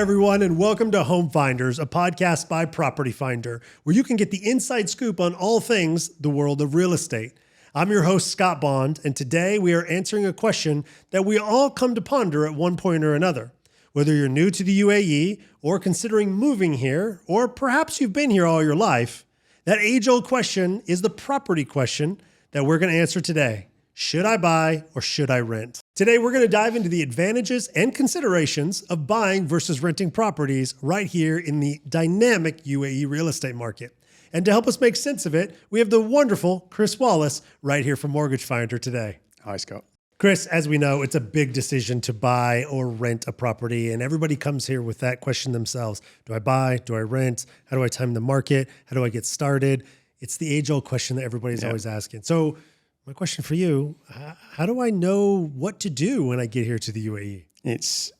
everyone, and welcome to Home Finders, a podcast by Property Finder, where you can get the inside scoop on all things the world of real estate. I'm your host, Scott Bond, and today we are answering a question that we all come to ponder at one point or another. Whether you're new to the UAE or considering moving here, or perhaps you've been here all your life, that age-old question is the property question that we're going to answer today. Should I buy or should I rent? Today, we're going to dive into the advantages and considerations of buying versus renting properties right here in the dynamic UAE real estate market. And to help us make sense of it, we have the wonderful Chris Wallace right here from Mortgage Finder today. Hi, Scott. Chris, as we know, it's a big decision to buy or rent a property, and everybody comes here with that question themselves. Do I buy? Do I rent? How do I time the market? How do I get started? It's the age-old question that everybody's always asking. So my question for you, how do I know what to do when I get here to the UAE? It's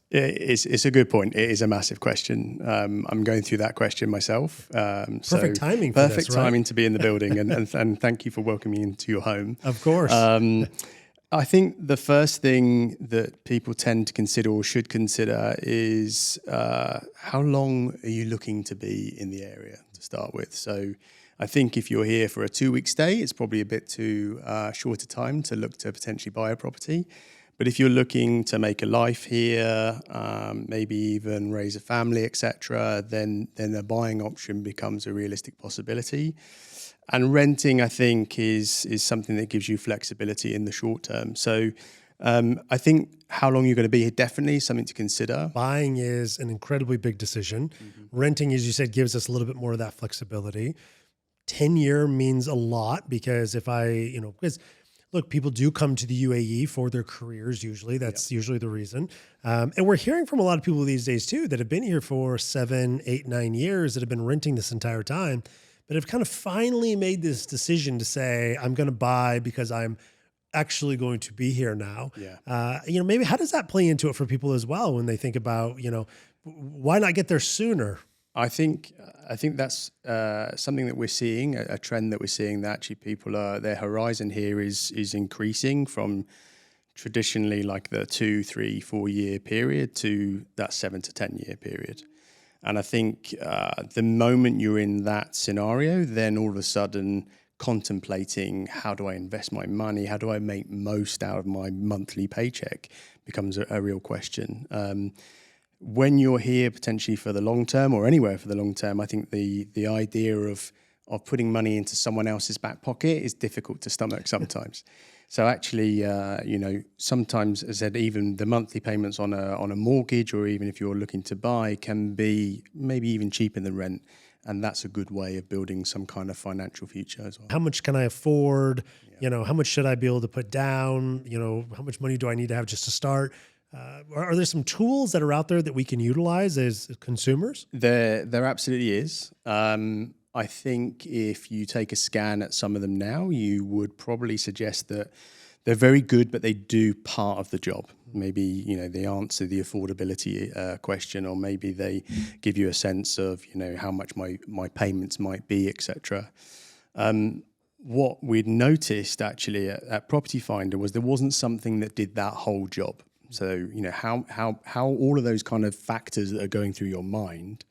a good point. It is a massive question. I'm going through that question myself. Perfect timing for this, Perfect right? timing to be in the building, and thank you for welcoming me into your home. Of course. I think the first thing that people tend to consider or should consider is how long are you looking to be in the area to start with? So I think if you're here for a 2-week stay, it's probably a bit too short a time to look to potentially buy a property. But if you're looking to make a life here, maybe even raise a family, etc., then a buying option becomes a realistic possibility. And renting, I think, is something that gives you flexibility in the short term. So I think how long you're going to be here definitely is something to consider. Buying is an incredibly big decision. Mm-hmm. Renting, as you said, gives us a little bit more of that flexibility. 10-year means a lot because because look, people do come to the UAE for their careers usually. That's usually the reason. And we're hearing from a lot of people these days too that have been here for 7, 8, 9 years that have been renting this entire time, but have kind of finally made this decision to say, I'm going to buy because I'm actually going to be here now. Yeah. Maybe how does that play into it for people as well when they think about, why not get there sooner? I think that's something that we're seeing, a trend that we're seeing, that actually people their horizon here is increasing from traditionally like the 2, 3, 4 year period to that 7 to 10 year period. And I think the moment you're in that scenario, then all of a sudden contemplating how do I invest my money, how do I make most out of my monthly paycheck becomes a real question. When you're here potentially for the long term or anywhere for the long term, I think the idea of putting money into someone else's back pocket is difficult to stomach sometimes. So actually, sometimes, as I said, even the monthly payments on a mortgage, or even if you're looking to buy, can be maybe even cheaper than rent. And that's a good way of building some kind of financial future as well. How much can I afford? Yeah. How much should I be able to put down? How much money do I need to have just to start? Are there some tools that are out there that we can utilize as consumers? There absolutely is. I think if you take a scan at some of them now, you would probably suggest that they're very good, but they do part of the job. Maybe, they answer the affordability question, or maybe they give you a sense of, how much my payments might be, etc. What we'd noticed actually at Property Finder was there wasn't something that did that whole job. So, how all of those kind of factors that are going through your mind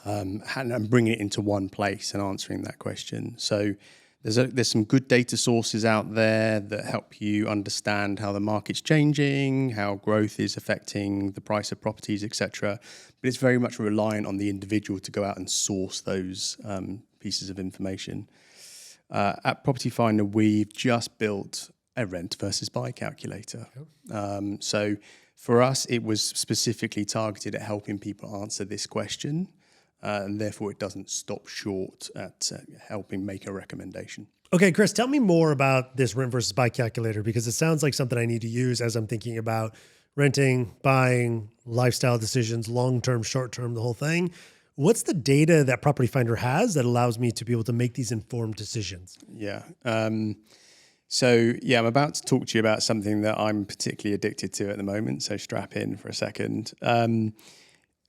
and bringing it into one place and answering that question. So there's some good data sources out there that help you understand how the market's changing, how growth is affecting the price of properties, etc. But it's very much reliant on the individual to go out and source those pieces of information. At Property Finder, we've just built a rent versus buy calculator. So for us, it was specifically targeted at helping people answer this question, and therefore it doesn't stop short at helping make a recommendation. Okay, Chris, tell me more about this rent versus buy calculator, because it sounds like something I need to use as I'm thinking about renting, buying, lifestyle decisions, long-term, short-term, the whole thing. What's the data that Property Finder has that allows me to be able to make these informed decisions? Yeah. I'm about to talk to you about something that I'm particularly addicted to at the moment, so strap in for a second.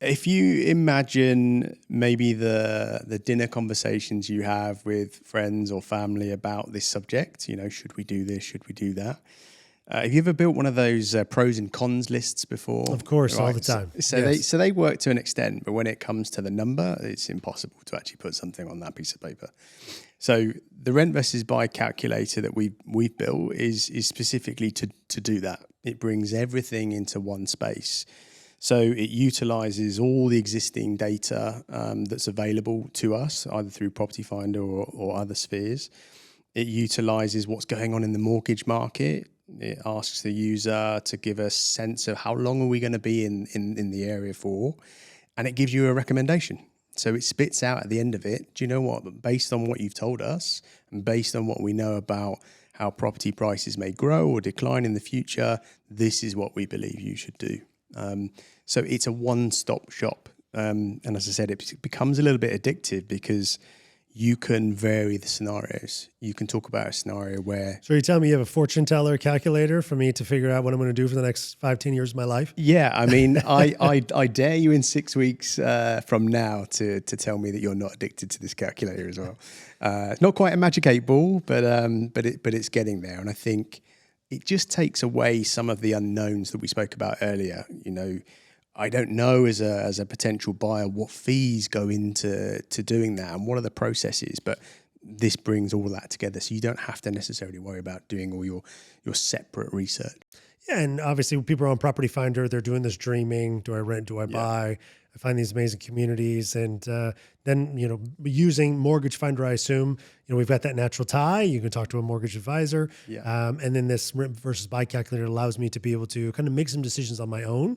If you imagine maybe the dinner conversations you have with friends or family about this subject, should we do this, should we do that? Have you ever built one of those pros and cons lists before? Of course, all the time. So they work to an extent, but when it comes to the number, it's impossible to actually put something on that piece of paper. So the rent versus buy calculator that we've built is specifically to do that. It brings everything into one space. So it utilizes all the existing data that's available to us, either through Property Finder or other spheres. It utilizes what's going on in the mortgage market. It asks the user to give a sense of how long are we going to be in the area for, and it gives you a recommendation. So it spits out at the end of it, do you know what, based on what you've told us and based on what we know about how property prices may grow or decline in the future, this is what we believe you should do. So it's a one-stop shop. And as I said, it becomes a little bit addictive because you can vary the scenarios. You can talk about a scenario where... So you're telling me you have a fortune teller calculator for me to figure out what I'm going to do for the next 5-10 years of my life? Yeah, I mean, I dare you in 6 weeks from now to tell me that you're not addicted to this calculator as well. It's not quite a magic 8-ball, but it's getting there. And I think it just takes away some of the unknowns that we spoke about earlier. You know, I don't know as a potential buyer what fees go into doing that and what are the processes, but this brings all that together, so you don't have to necessarily worry about doing all your separate research. Yeah, and obviously when people are on Property Finder, they're doing this dreaming. Do I rent? Do I buy? I find these amazing communities. And then, you know, using Mortgage Finder, I assume, you know, we've got that natural tie. You can talk to a mortgage advisor. Yeah. And then this rent versus buy calculator allows me to be able to kind of make some decisions on my own,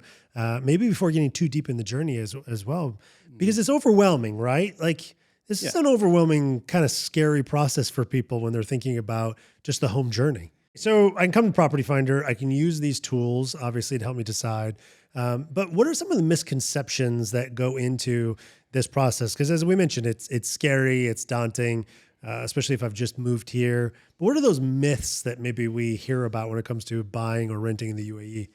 maybe before getting too deep in the journey as well, because it's overwhelming, right? Like this is an overwhelming kind of scary process for people when they're thinking about just the home journey. So I can come to Property Finder. I can use these tools, obviously, to help me decide. But what are some of the misconceptions that go into this process? Because as we mentioned, it's scary, it's daunting, especially if I've just moved here. But what are those myths that maybe we hear about when it comes to buying or renting in the UAE?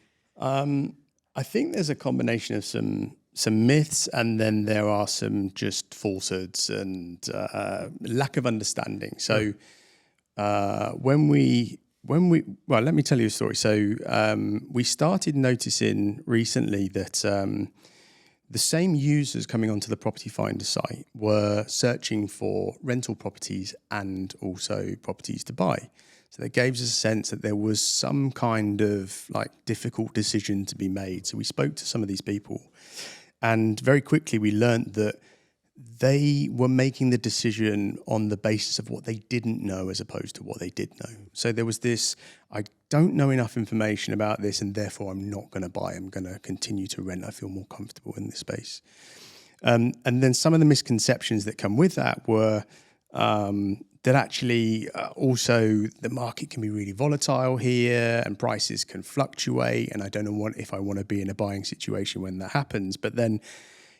I think there's a combination of some myths, and then there are some just falsehoods and lack of understanding. So let me tell you a story. So we started noticing recently that the same users coming onto the Property Finder site were searching for rental properties and also properties to buy. So that gave us a sense that there was some kind of like difficult decision to be made. So we spoke to some of these people, and very quickly we learned that they were making the decision on the basis of what they didn't know as opposed to what they did know. So there was this, I don't know enough information about this and therefore I'm not going to buy. I'm going to continue to rent. I feel more comfortable in this space. And then some of the misconceptions that come with that were that actually also the market can be really volatile here and prices can fluctuate. And I don't know if I want to be in a buying situation when that happens. But then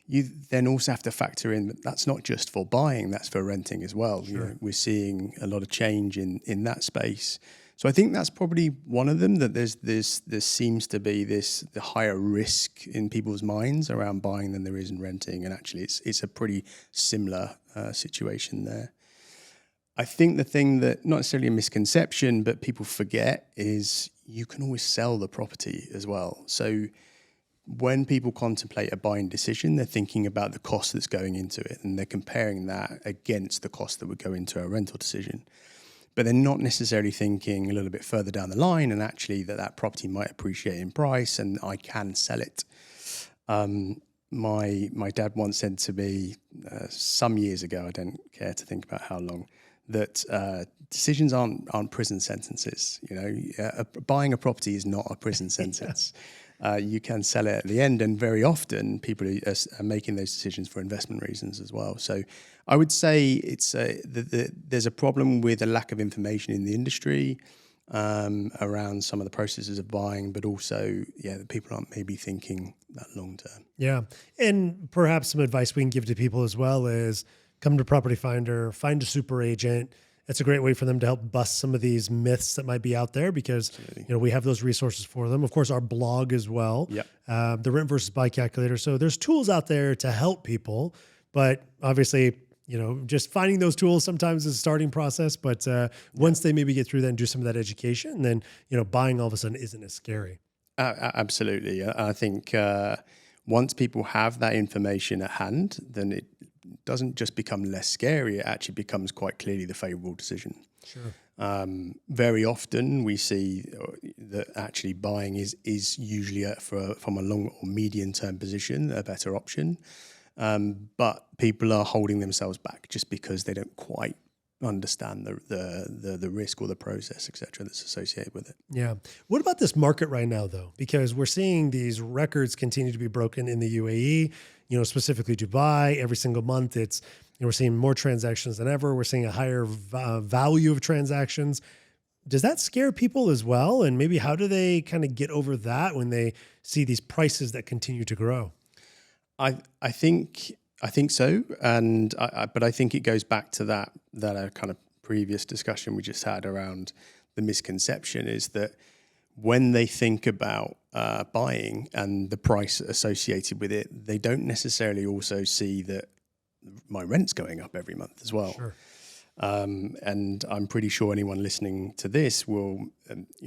you then also have to factor in that that's not just for buying, that's for renting as well. Sure. You know, we're seeing a lot of change in that space. So I think that's probably one of them, that there seems to be the higher risk in people's minds around buying than there is in renting. And actually it's a pretty similar situation there. I think the thing that, not necessarily a misconception, but people forget is you can always sell the property as well. So when people contemplate a buying decision, they're thinking about the cost that's going into it, and they're comparing that against the cost that would go into a rental decision. But they're not necessarily thinking a little bit further down the line, and actually that property might appreciate in price and I can sell it. My dad once said to me some years ago, I don't care to think about how long, that decisions aren't prison sentences. You know, buying a property is not a prison sentence. You can sell it at the end, and very often people are making those decisions for investment reasons as well. So I would say it's there's a problem with a lack of information in the industry around some of the processes of buying, but also, that people aren't maybe thinking that long term. Yeah, and perhaps some advice we can give to people as well is come to Property Finder, find a super agent. That's a great way for them to help bust some of these myths that might be out there, because we have those resources for them. Of course, our blog as well, the rent versus buy calculator. So there's tools out there to help people, but obviously, just finding those tools sometimes is a starting process, but once they maybe get through that and do some of that education, then, buying all of a sudden isn't as scary. Absolutely. I think once people have that information at hand, then it doesn't just become less scary, it actually becomes quite clearly the favorable decision. Sure. Very often we see that actually buying is usually from a long or medium term position a better option. But people are holding themselves back just because they don't quite understand the risk or the process, et cetera, that's associated with it. Yeah. What about this market right now, though? Because we're seeing these records continue to be broken in the UAE, specifically Dubai. Every single month, we're seeing more transactions than ever. We're seeing a higher value of transactions. Does that scare people as well? And maybe how do they kind of get over that when they see these prices that continue to grow? I think so, but I think it goes back to that kind of previous discussion we just had around the misconception is that when they think about buying and the price associated with it, they don't necessarily also see that my rent's going up every month as well. Sure. And I'm pretty sure anyone listening to this will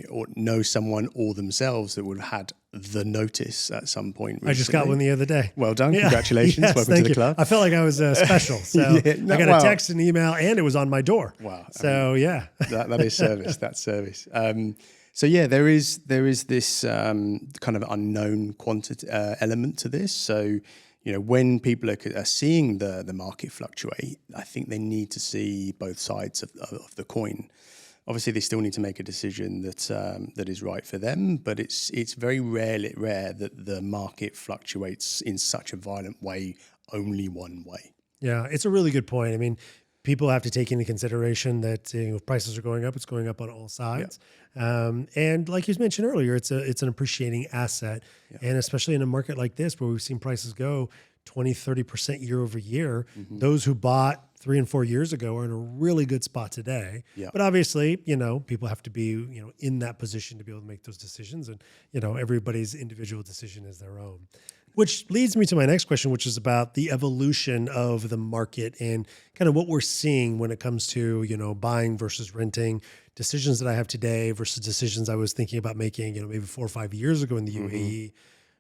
or know someone or themselves that would have had the notice at some point recently. I just got one the other day. Well done. Yeah. Congratulations. Yes, welcome to the club. I felt like I was special. So I got a text, an email, and it was on my door. Wow. So that is service. That's service. So yeah, there is this kind of unknown quantity element to this. So when people are seeing the market fluctuate, I think they need to see both sides of the coin. Obviously, they still need to make a decision that is right for them, but it's very rare that the market fluctuates in such a violent way, only one way. Yeah, it's a really good point. I mean, people have to take into consideration that if prices are going up, it's going up on all sides. Yeah. And like you mentioned earlier, it's an appreciating asset. Yeah. And especially in a market like this, where we've seen prices go 20, 30% year over year, those who bought 3 and 4 years ago are in a really good spot today. Yeah. But obviously, people have to be, in that position to be able to make those decisions. And, everybody's individual decision is their own. Which leads me to my next question, which is about the evolution of the market and kind of what we're seeing when it comes to, buying versus renting, decisions that I have today versus decisions I was thinking about making, maybe 4 or 5 years ago in the UAE.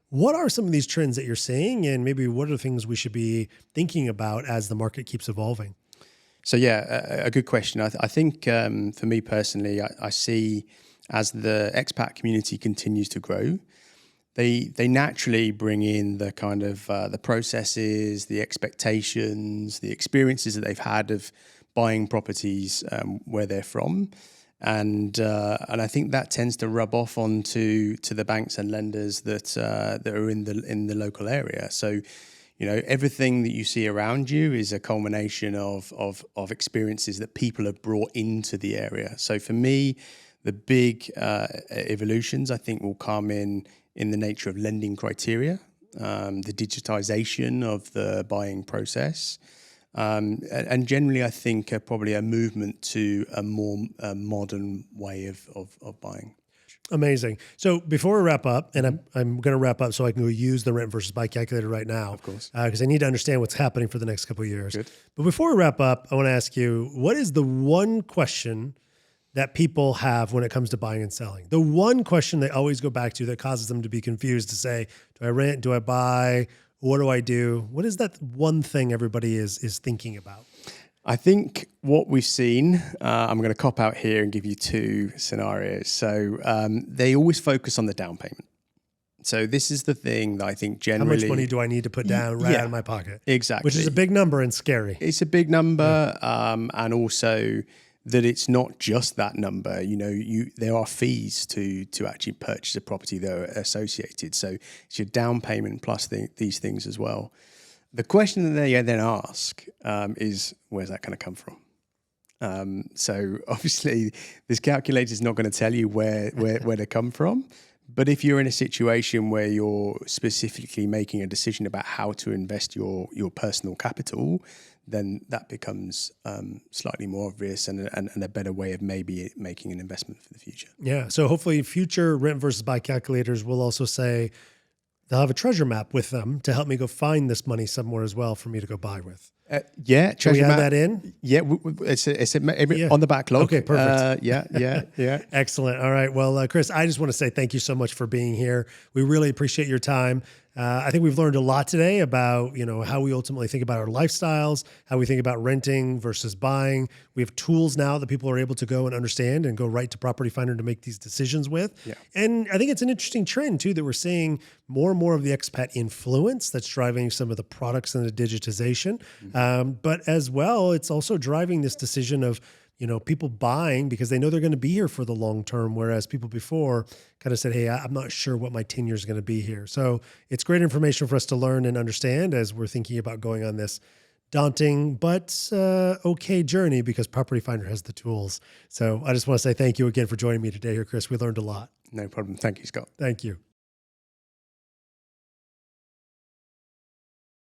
What are some of these trends that you're seeing, and maybe what are the things we should be thinking about as the market keeps evolving? So yeah, a good question. I think for me personally, I see as the expat community continues to grow, they naturally bring in the kind of the processes, the expectations, the experiences that they've had of buying properties where they're from, and I think that tends to rub off onto the banks and lenders that are in the local area. So, everything that you see around you is a culmination of experiences that people have brought into the area. So for me, the big evolutions I think will come in the nature of lending criteria, the digitization of the buying process, and generally I think probably a movement to a more modern way of buying. Amazing. So before we wrap up, and I'm going to wrap up so I can go use the rent versus buy calculator right now, of course, because I need to understand what's happening for the next couple of years. Good. But before we wrap up, I want to ask you, what is the one question that people have when it comes to buying and selling? The one question they always go back to that causes them to be confused to say, do I rent? Do I buy? What do I do? What is that one thing everybody is thinking about? I think what we've seen, I'm going to cop out here and give you 2 scenarios. So they always focus on the down payment. So this is the thing that I think generally... How much money do I need to put down out of my pocket? Exactly. Which is a big number and scary. It's a big number, and also that it's not just that number. There are fees to actually purchase a property that are associated. So it's your down payment plus these things as well. The question that they then ask is, where's that going to come from? So obviously, this calculator is not going to tell you where to come from. But if you're in a situation where you're specifically making a decision about how to invest your personal capital, then that becomes slightly more obvious and a better way of maybe making an investment for the future. Yeah. So hopefully future rent versus buy calculators will also say, they'll have a treasure map with them to help me go find this money somewhere as well for me to go buy with. Yeah, Can we treasure add map. that in? Yeah, it's on the backlog. Okay, perfect. Yeah. Excellent. All right. Well, Chris, I just want to say thank you so much for being here. We really appreciate your time. I think we've learned a lot today about, how we ultimately think about our lifestyles, how we think about renting versus buying. We have tools now that people are able to go and understand and go right to Property Finder to make these decisions with. Yeah. And I think it's an interesting trend too, that we're seeing more and more of the expat influence that's driving some of the products and the digitization. But as well, it's also driving this decision of, people buying because they know they're going to be here for the long term, whereas people before kind of said, hey, I'm not sure what my tenure is going to be here. So it's great information for us to learn and understand as we're thinking about going on this daunting but okay journey, because Property Finder has the tools. So I just want to say thank you again for joining me today here, Chris. We learned a lot. No problem. Thank you, Scott. Thank you.